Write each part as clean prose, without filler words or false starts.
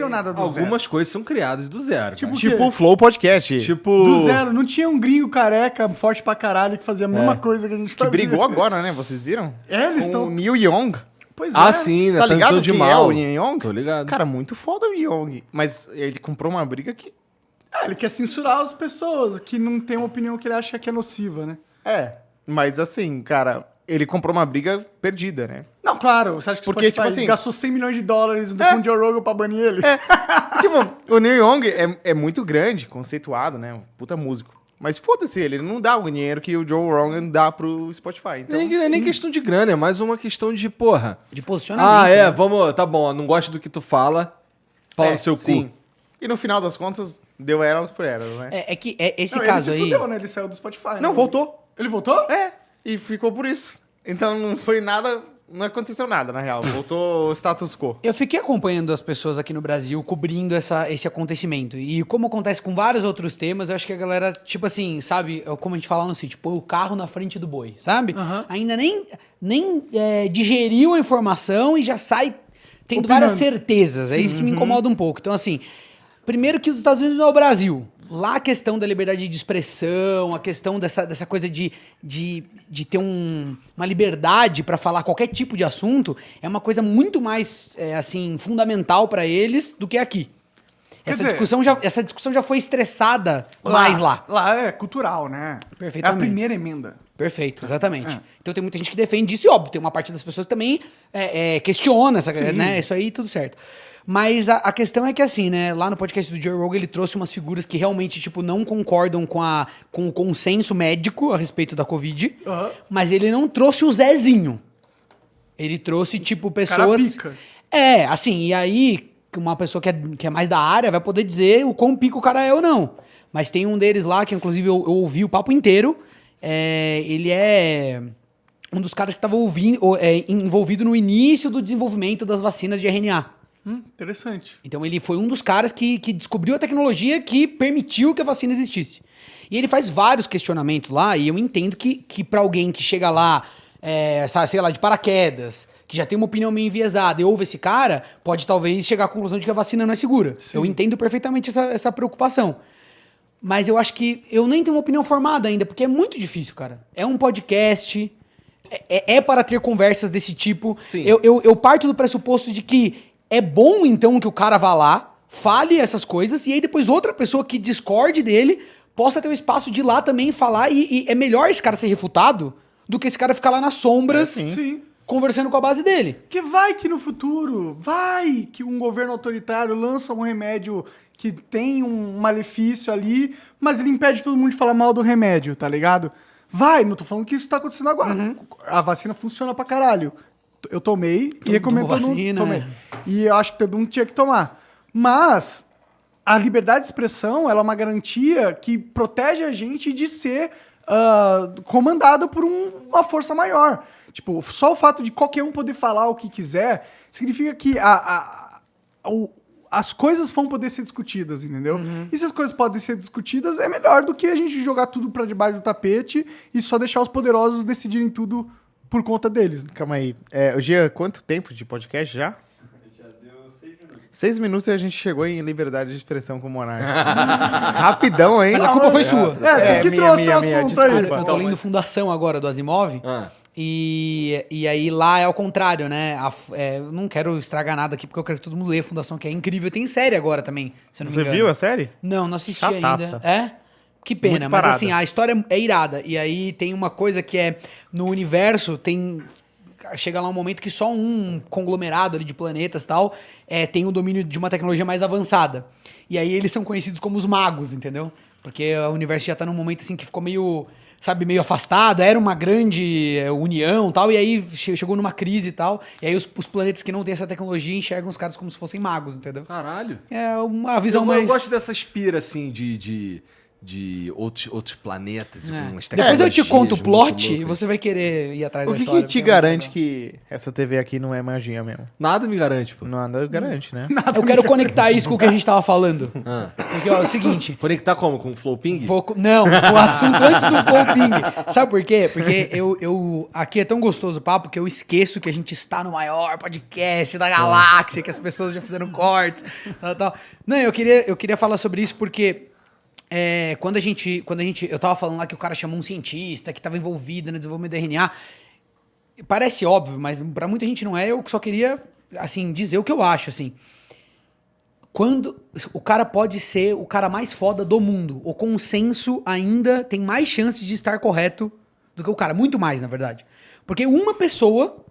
criaram nada do zero. Algumas coisas são criadas do zero. Tipo, cara. o quê? Tipo o Flow Podcast. Tipo... Do zero. Não tinha um gringo careca forte pra caralho que fazia a mesma coisa que a gente Que fazia. brigou agora, né? Vocês viram? É, eles Com estão... o Neil Young. Pois Ah, é. sim, né? Tá ligado Tanto de quem é mal. o Neil Young? Tô ligado. Cara, muito foda o Young. Mas ele comprou uma briga que... Ele quer censurar as pessoas que não tem uma opinião que ele acha que é nociva, né? Mas assim, cara, ele comprou uma briga perdida, né? Não, claro. Você acha que Porque, o Spotify tipo assim- gastou $100 milhões com o Joe Rogan pra banir ele? Tipo, o Neil Young é muito grande, conceituado, né? Um puta músico. Mas foda-se ele não dá o dinheiro que o Joe Rogan dá pro Spotify. Então, É nem questão de grana, é mais uma questão de, porra... De posicionamento. né? vamos... Tá bom, não gosto do que tu fala, pau no seu cu. E no final das contas, deu elas por elas, né? É que esse Não, caso ele se aí... fudeu, né? Ele saiu do Spotify. Não, né? voltou. Ele voltou? E ficou por isso. Então não foi nada... Não aconteceu nada, na real. Voltou o status quo. Eu fiquei acompanhando as pessoas aqui no Brasil, cobrindo esse acontecimento. E como acontece com vários outros temas, eu acho que a galera, tipo assim, sabe? Como a gente fala no sítio, põe o carro na frente do boi, sabe? Aham. Ainda nem digeriu a informação e já sai tendo Opinando. várias certezas. É isso que me incomoda um pouco. Então, assim, primeiro que os Estados Unidos não é o Brasil. Lá a questão da liberdade de expressão, a questão dessa coisa de ter uma liberdade para falar qualquer tipo de assunto, é uma coisa muito mais, assim, fundamental para eles do que aqui. Essa discussão já foi estressada mais lá. Lá é cultural, né? Perfeitamente. É a primeira emenda. Perfeito, exatamente. Então tem muita gente que defende isso e, óbvio, tem uma parte das pessoas que também questiona né, isso aí, tudo certo. Mas a questão é que, assim, né, lá no podcast do Joe Rogan, ele trouxe umas figuras que realmente, tipo, não concordam com o consenso médico a respeito da Covid, mas ele não trouxe o Zezinho. Ele trouxe, tipo, pessoas... pica. Assim, e aí, uma pessoa que é mais da área vai poder dizer o quão pica o cara é ou não. Mas tem um deles lá, que inclusive eu ouvi o papo inteiro, ele é um dos caras que estava envolvido no início do desenvolvimento das vacinas de RNA. Interessante. Então ele foi um dos caras que descobriu a tecnologia que permitiu que a vacina existisse. E ele faz vários questionamentos lá, e eu entendo que para alguém que chega lá, sei lá, de paraquedas, que já tem uma opinião meio enviesada e ouve esse cara, pode talvez chegar à conclusão de que a vacina não é segura. Sim. Eu entendo perfeitamente essa preocupação. Mas eu acho que eu nem tenho uma opinião formada ainda, porque é muito difícil, cara. É um podcast, é para ter conversas desse tipo. Sim. Eu parto do pressuposto de que é bom, então, que o cara vá lá, fale essas coisas, e aí depois outra pessoa que discorde dele possa ter o espaço de ir lá também falar, e é melhor esse cara ser refutado do que esse cara ficar lá nas sombras Sim. conversando com a base dele. Que vai que no futuro, vai que um governo autoritário lança um remédio que tem um malefício ali, mas ele impede todo mundo de falar mal do remédio, tá ligado? Vai, não tô falando que isso tá acontecendo agora. A vacina funciona pra caralho. Eu tomei e recomendo tomou todo mundo vacina, tomei. E eu acho que todo mundo tinha que tomar. Mas a liberdade de expressão, ela é uma garantia que protege a gente de ser comandado por uma força maior. Tipo, só o fato de qualquer um poder falar o que quiser significa que as coisas vão poder ser discutidas, entendeu? E se as coisas podem ser discutidas, é melhor do que a gente jogar tudo pra debaixo do tapete e só deixar os poderosos decidirem tudo por conta deles. Calma aí. O Gia, quanto tempo de podcast já? Já deu 6 minutos. 6 minutos e a gente chegou em liberdade de expressão com o Monark. Rapidão, hein? Mas a culpa foi sua. Você que trouxe o assunto aí. desculpa. Eu tô lendo Fundação agora, do Asimov. E aí lá é ao contrário, né? Eu não quero estragar nada aqui, porque eu quero que todo mundo leia a Fundação, que é incrível. Tem série agora também, se eu não me Você engano. viu a série? Não assisti Chataça. ainda. Que pena, Muito mas parada. assim, a história é irada. E aí tem uma coisa que no universo chega lá um momento que só um conglomerado ali de planetas e tal tem o domínio de uma tecnologia mais avançada. E aí eles são conhecidos como os magos, entendeu? Porque o universo já tá num momento assim que ficou meio afastado, era uma grande união e tal, e aí chegou numa crise e tal, e aí os planetas que não têm essa tecnologia enxergam os caras como se fossem magos, entendeu? Caralho. É uma visão Eu mais... gosto dessa espira, assim, de de outros planetas. É. Com umas Depois eu te conto o tecnologias plot muito e loucas. você vai querer ir atrás O da que, história. que te porque é muito garante legal. que essa TV aqui não é magia mesmo? Nada me garante, pô. Nada garante, né? Eu quero conectar isso com o que a gente tava falando. Ah. Porque, ó, é o seguinte... Conectar como? Com o Flow Ping? Não, o assunto antes do Flow Ping. Sabe por quê? Porque eu aqui é tão gostoso o papo que eu esqueço que a gente está no maior podcast da galáxia, que as pessoas já fizeram cortes, tal. Não, eu queria falar sobre isso porque quando a gente, eu tava falando lá que o cara chamou um cientista que estava envolvido no desenvolvimento do RNA, parece óbvio, mas pra muita gente não é. Eu só queria, assim, dizer o que eu acho, assim. Quando o cara pode ser o cara mais foda do mundo, o consenso ainda tem mais chances de estar correto do que o cara. Muito mais, na verdade. Porque uma pessoa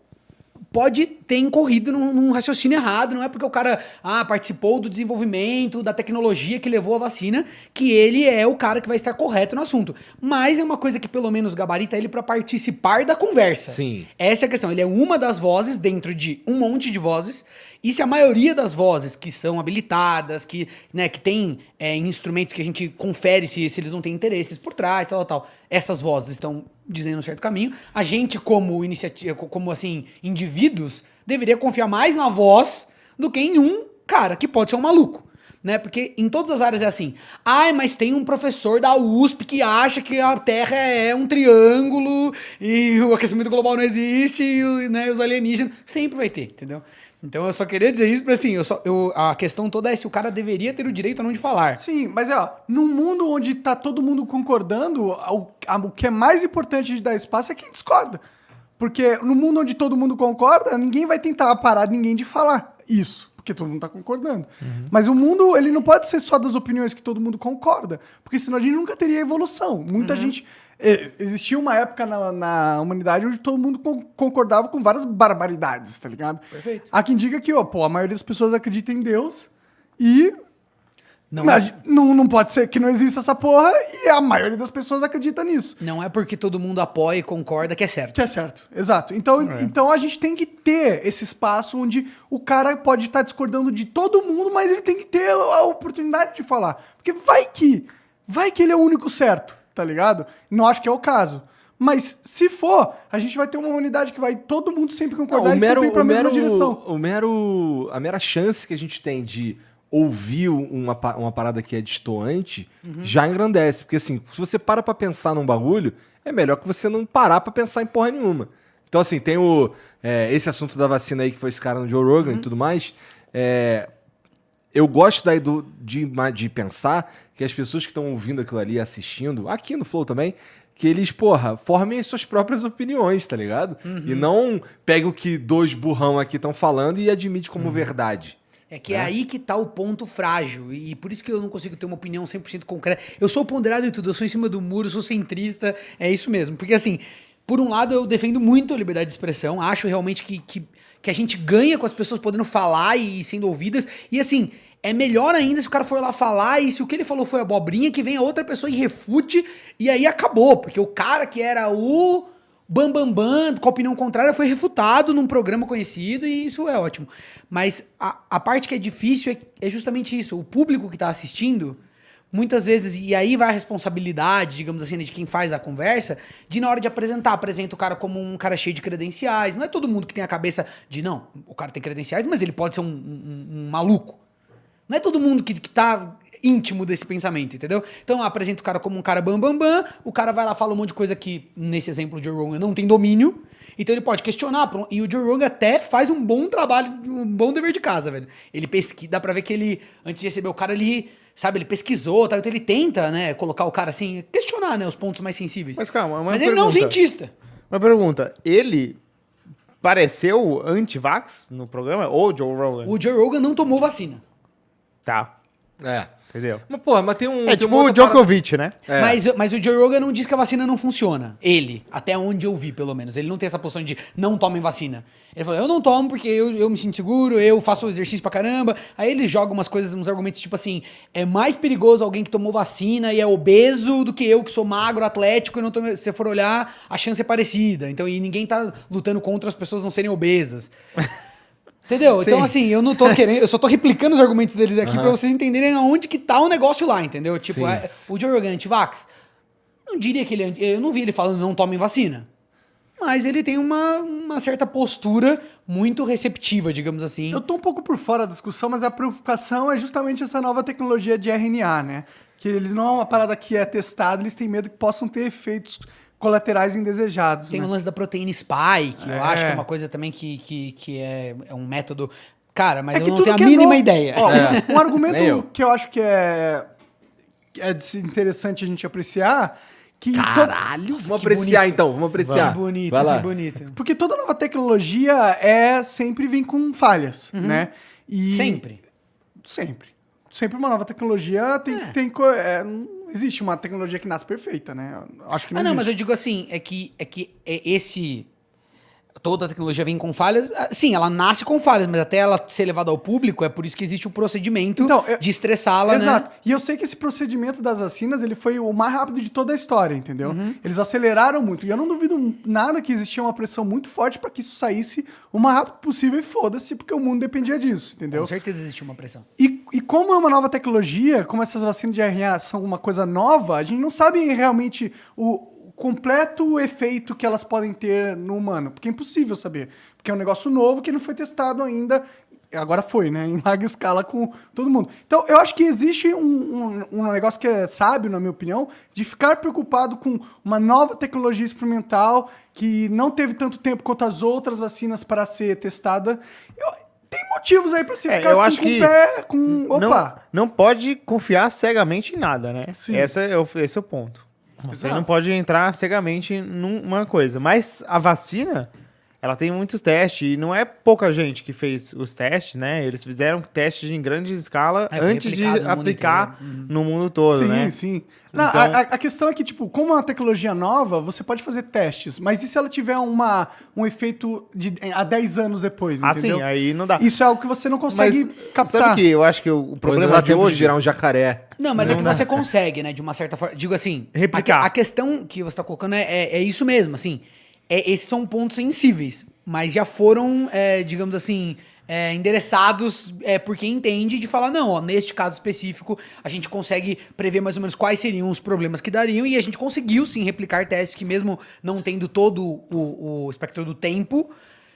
pode ter incorrido num raciocínio errado. Não é porque o cara participou do desenvolvimento, da tecnologia que levou a vacina, que ele é o cara que vai estar correto no assunto. Mas é uma coisa que pelo menos gabarita ele para participar da conversa. Sim. Essa é a questão. Ele é uma das vozes dentro de um monte de vozes. E se a maioria das vozes que são habilitadas, que tem instrumentos que a gente confere se eles não têm interesses por trás, tal, essas vozes estão dizendo um certo caminho, a gente como assim, indivíduos, deveria confiar mais na voz do que em um cara que pode ser um maluco. Né? Porque em todas as áreas é assim. Mas tem um professor da USP que acha que a Terra é um triângulo e o aquecimento global não existe e os alienígenas. Sempre vai ter, entendeu? Então eu só queria dizer isso, porque assim, a questão toda é se o cara deveria ter o direito ou não de falar. Sim, mas num mundo onde tá todo mundo concordando, o que é mais importante de dar espaço é quem discorda. Porque no mundo onde todo mundo concorda, ninguém vai tentar parar ninguém de falar isso, porque todo mundo tá concordando. Mas o mundo, ele não pode ser só das opiniões que todo mundo concorda, porque senão a gente nunca teria evolução. Muita gente... Existia uma época na humanidade onde todo mundo concordava com várias barbaridades, tá ligado? Perfeito. Há quem diga que, a maioria das pessoas acredita em Deus e Não não pode ser que não exista essa porra e a maioria das pessoas acredita nisso. Não é porque todo mundo apoia e concorda que é certo. Que é certo, exato. Então a gente tem que ter esse espaço onde o cara pode estar discordando de todo mundo, mas ele tem que ter a oportunidade de falar. Porque vai que ele é o único certo, tá ligado? Não acho que é o caso. Mas se for, a gente vai ter uma unidade que vai todo mundo sempre concordar e sempre ir pra mesma direção. A mera chance que a gente tem de ouvir uma parada que é destoante já engrandece. Porque assim, se você para pra pensar num bagulho, é melhor que você não parar pra pensar em porra nenhuma. Então assim, tem esse assunto da vacina aí que foi esse cara no Joe Rogan e tudo mais. Eu gosto daí de pensar que as pessoas que estão ouvindo aquilo ali, assistindo, aqui no Flow também, que eles, formem as suas próprias opiniões, tá ligado? E não peguem o que dois burrão aqui estão falando e admite como verdade. É que é aí que tá o ponto frágil. E por isso que eu não consigo ter uma opinião 100% concreta. Eu sou ponderado em tudo, eu sou em cima do muro, eu sou centrista, é isso mesmo. Porque assim, por um lado eu defendo muito a liberdade de expressão, acho realmente que a gente ganha com as pessoas podendo falar e sendo ouvidas. E assim, é melhor ainda se o cara for lá falar e se o que ele falou foi abobrinha, que venha outra pessoa e refute e aí acabou. Porque o cara que era o bambambam, com a opinião contrária, foi refutado num programa conhecido e isso é ótimo. Mas a parte que é difícil é justamente isso. O público que tá assistindo, muitas vezes, e aí vai a responsabilidade, digamos assim, de quem faz a conversa, de na hora de apresenta o cara como um cara cheio de credenciais. Não é todo mundo que tem a cabeça de, não, o cara tem credenciais, mas ele pode ser um maluco. Não é todo mundo que tá íntimo desse pensamento, entendeu? Então apresenta o cara como um cara bambambam, o cara vai lá, fala um monte de coisa que, nesse exemplo, o Joe Rogan não tem domínio, então ele pode questionar, e o Joe Rogan até faz um bom trabalho, um bom dever de casa, velho. Ele pesquisa, dá pra ver que ele, antes de receber o cara, ele pesquisou, tá? Então ele tenta, né, colocar o cara assim, questionar, né, os pontos mais sensíveis. Mas calma, Mas ele não é um cientista. Uma pergunta, ele pareceu anti-vax no programa ou Joe Rogan? O Joe Rogan não tomou vacina. Tá, É. entendeu? Mas tem um... É tem tipo uma o outra Djokovic, né? É. Mas o Joe Rogan não diz que a vacina não funciona. Ele, até onde eu vi, pelo menos. Ele não tem essa posição de não tomem vacina. Ele falou, eu não tomo porque eu me sinto seguro, eu faço exercício pra caramba. Aí ele joga umas coisas, uns argumentos tipo assim, é mais perigoso alguém que tomou vacina e é obeso do que eu que sou magro, atlético e não tomei... Se você for olhar, a chance é parecida. Então, e ninguém tá lutando contra as pessoas não serem obesas. Entendeu? Então, Sim. assim, eu não tô querendo, eu só tô replicando os argumentos deles aqui pra vocês entenderem aonde que tá o negócio lá, entendeu? Tipo, Sim. o Joe Rogan anti-vax, não diria que ele, eu não vi ele falando não tomem vacina. Mas ele tem uma certa postura muito receptiva, digamos assim. Eu tô um pouco por fora da discussão, mas a preocupação é justamente essa nova tecnologia de RNA, né? Que eles não é uma parada que é testada, eles têm medo que possam ter efeitos colaterais indesejados. Tem né? o lance da proteína spike, eu acho que é uma coisa também que é um método... Cara, mas É eu que não tudo tenho a que é mínima novo- ideia. Ó, Nem um eu. argumento que eu acho que é interessante a gente apreciar, que Caralho, Vamos apreciar então, vamos apreciar. Que bonito, Vai lá. que bonito. porque toda nova tecnologia sempre vem com falhas, né? E Sempre. Sempre. Sempre uma nova tecnologia não existe uma tecnologia que nasce perfeita, né? Eu acho que não Ah, não, existe. mas eu digo assim, é que esse... Toda a tecnologia vem com falhas. Sim, ela nasce com falhas, mas até ela ser levada ao público é por isso que existe o procedimento de estressá-la, né? Exato. E eu sei que esse procedimento das vacinas, ele foi o mais rápido de toda a história, entendeu? Eles aceleraram muito. E eu não duvido nada que existia uma pressão muito forte para que isso saísse o mais rápido possível e foda-se, porque o mundo dependia disso, entendeu? Com certeza existe uma pressão. E como é uma nova tecnologia, como essas vacinas de RNA são uma coisa nova, a gente não sabe realmente o completo efeito que elas podem ter no humano. Porque é impossível saber. Porque é um negócio novo que não foi testado ainda. Agora foi, né? Em larga escala com todo mundo. Então, eu acho que existe um negócio que é sábio, na minha opinião, de ficar preocupado com uma nova tecnologia experimental que não teve tanto tempo quanto as outras vacinas para ser testada. Tem motivos aí para você ficar eu assim acho com o que pé... Opa! não pode confiar cegamente em nada, né? Sim. Esse é o ponto. Você Exato. não pode entrar cegamente numa coisa. Mas a vacina, ela tem muitos testes. E não é pouca gente que fez os testes, né? Eles fizeram testes em grande escala Foi antes de replicado no mundo aplicar inteiro. no mundo todo, Sim, né? sim. Não, Então- a questão é que, tipo, como é uma tecnologia nova, você pode fazer testes, mas e se ela tiver um efeito há 10 anos depois, entendeu? Assim, aí não dá. Isso é algo que você não consegue Mas captar. sabe que eu acho que o problema Problema de hoje... virar um jacaré. Não, mas é Não que dá. você consegue, né? De uma certa forma. Digo assim, Replicar. A questão que você tá colocando é isso mesmo, assim. Esses são pontos sensíveis, mas já foram, digamos assim, endereçados por quem entende de falar, não, ó, neste caso específico, a gente consegue prever mais ou menos quais seriam os problemas que dariam e a gente conseguiu, sim, replicar testes que mesmo não tendo todo o espectro do tempo,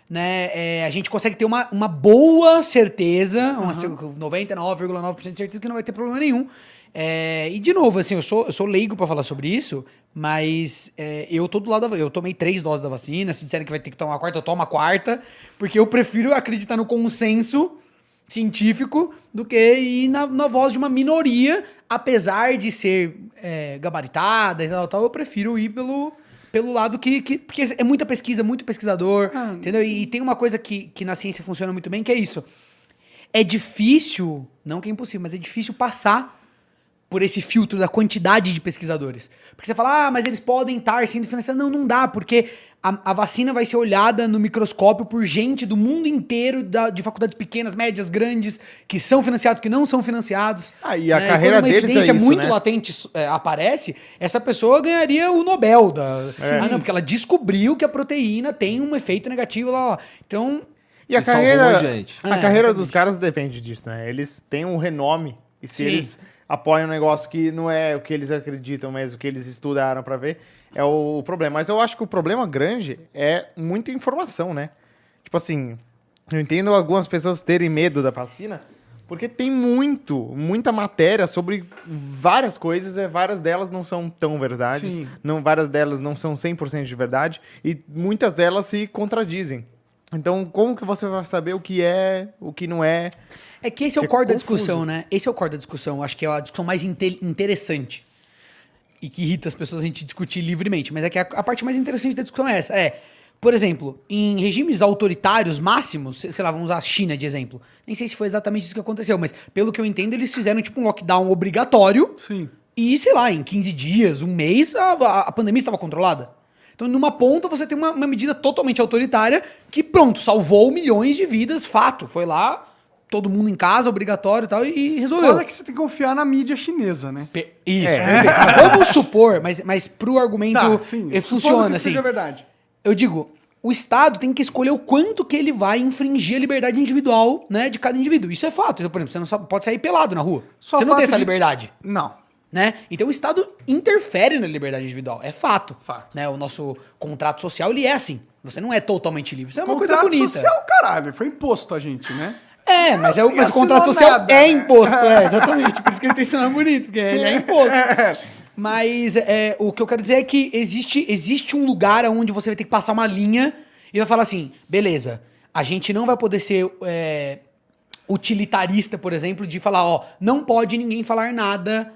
né, a gente consegue ter uma boa certeza, uma 99,9% de certeza que não vai ter problema nenhum. E de novo, assim, eu sou leigo pra falar sobre isso, mas eu tô do lado eu tomei 3 doses da vacina, se disserem que vai ter que tomar a quarta, eu tomo a quarta, porque eu prefiro acreditar no consenso científico do que ir na voz de uma minoria, apesar de ser gabaritada e tal, eu prefiro ir pelo lado porque é muita pesquisa, muito pesquisador, entendeu? E tem uma coisa que na ciência funciona muito bem, que é isso. É difícil, não que é impossível, mas é difícil passar por esse filtro da quantidade de pesquisadores. Porque você fala, mas eles podem estar sendo financiados. Não, não dá, porque a vacina vai ser olhada no microscópio por gente do mundo inteiro, de faculdades pequenas, médias, grandes, que são financiados, que não são financiados. E a né? carreira quando uma deles evidência é isso, muito né? latente aparece, essa pessoa ganharia o Nobel não, porque ela descobriu que a proteína tem um efeito negativo lá. Então, E a E salvou carreira, gente. a carreira exatamente. dos caras depende disso, né? Eles têm um renome. E se Sim. eles apoiam um negócio que não é o que eles acreditam, mas o que eles estudaram pra ver, é o problema. Mas eu acho que o problema grande é muita informação, né? Tipo assim, eu entendo algumas pessoas terem medo da vacina, porque tem muita matéria sobre várias coisas, e várias delas não são tão verdades, Sim. várias delas não são 100% de verdade, e muitas delas se contradizem. Então, como que você vai saber o que é, o que não é? é que esse é o Fica core da confuso. discussão, né? Esse é o core da discussão. Acho que é a discussão mais interessante. E que irrita as pessoas a gente discutir livremente. Mas é que a parte mais interessante da discussão é essa. Por exemplo, em regimes autoritários máximos, sei lá, vamos usar a China de exemplo. Nem sei se foi exatamente isso que aconteceu, mas pelo que eu entendo, eles fizeram tipo um lockdown obrigatório. Sim. E, sei lá, em 15 dias, um mês, a pandemia estava controlada. Então, numa ponta, você tem uma medida totalmente autoritária que, pronto, salvou milhões de vidas, fato. Foi lá, todo mundo em casa, obrigatório e tal, e resolveu. Foda que você tem que confiar na mídia chinesa, né? Isso, perfeito. Mas vamos supor, mas pro argumento Tá, sim. funciona Supondo que assim. seja verdade. Eu digo, o Estado tem que escolher o quanto que ele vai infringir a liberdade individual, né, de cada indivíduo. Isso é fato. Então, por exemplo, você não pode sair pelado na rua. Só você não tem fato essa de- liberdade. Não. Né? Então o Estado interfere na liberdade individual. É fato. Fato. Né? O nosso contrato social, ele é assim. Você não é totalmente livre. Isso é uma coisa Contrato bonita. social, caralho, foi imposto a gente, né? É, mas, Assim, mas o contrato assinou social nada, é né? imposto. É, exatamente. Por isso que ele tem esse nome bonito, porque ele é imposto. Mas o que eu quero dizer é que existe um lugar onde você vai ter que passar uma linha e vai falar assim, beleza, a gente não vai poder ser utilitarista, por exemplo, de falar, ó, não pode ninguém falar nada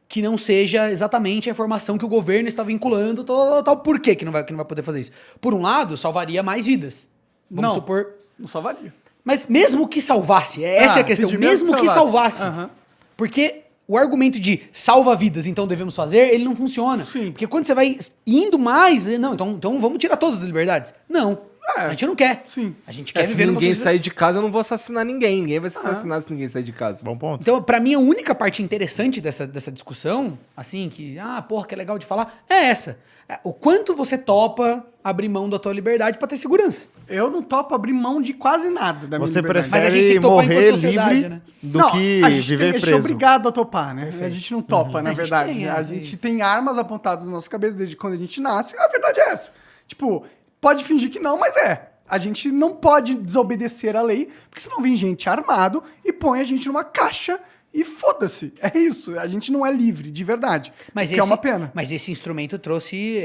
que não seja exatamente a informação que o governo está vinculando, tal. Por que não vai poder fazer isso? Por um lado, salvaria mais vidas. Vamos Não. supor... Não salvaria. Mas mesmo que salvasse, essa é a questão, entendi, mesmo que salvasse. Aham. Porque o argumento de salva vidas, então devemos fazer, ele não funciona. Sim. Porque quando você vai indo mais, não, então vamos tirar todas as liberdades. Não. É. A gente não quer. Sim. A gente quer Se viver numa ninguém sociedade. sair de casa, eu não vou assassinar ninguém. Ninguém vai se assassinar se ninguém sair de casa. Bom ponto. Então, pra mim, a única parte interessante dessa discussão, assim, que, porra, que é legal de falar, é essa. O quanto você topa abrir mão da tua liberdade pra ter segurança. Eu não topo abrir mão de quase nada da minha Você liberdade. Mas a gente tem prefere que topar morrer enquanto sociedade, livre né? do Não, que a gente viver tem, a gente é preso. obrigado a topar, né? A gente não topa, na A gente verdade. tem, a é gente isso. tem armas apontadas na nossa cabeça desde quando a gente nasce. A verdade é essa. Tipo, pode fingir que não, mas é. A gente não pode desobedecer a lei, porque senão vem gente armado e põe a gente numa caixa e foda-se. É isso. A gente não é livre, de verdade. Mas que é uma pena. Mas esse instrumento trouxe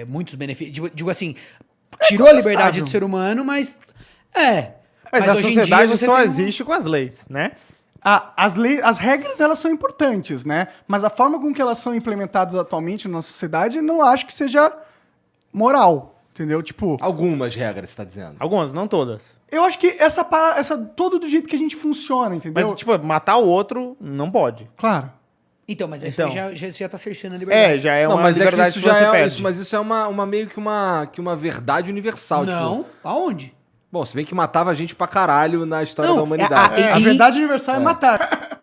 muitos benefícios. Digo assim, tirou a liberdade do ser humano, mas... Mas a hoje em sociedade dia você só tem existe com as leis, né? As regras, elas são importantes, né? Mas a forma com que elas são implementadas atualmente na nossa sociedade, eu não acho que seja moral, entendeu? Tipo, Algumas regras, você tá dizendo. Algumas, não todas. eu acho que essa todo do jeito que a gente funciona, entendeu? Mas, tipo, matar o outro não pode. Claro. Então, mas Então. aí já tá cerceando a liberdade. Já é Não, uma mas é que liberdade isso que já você é perde. isso, mas isso é meio que uma verdade universal. Não, Tipo, aonde? bom, se bem que matava gente pra caralho na história Não, da humanidade. A verdade universal é matar.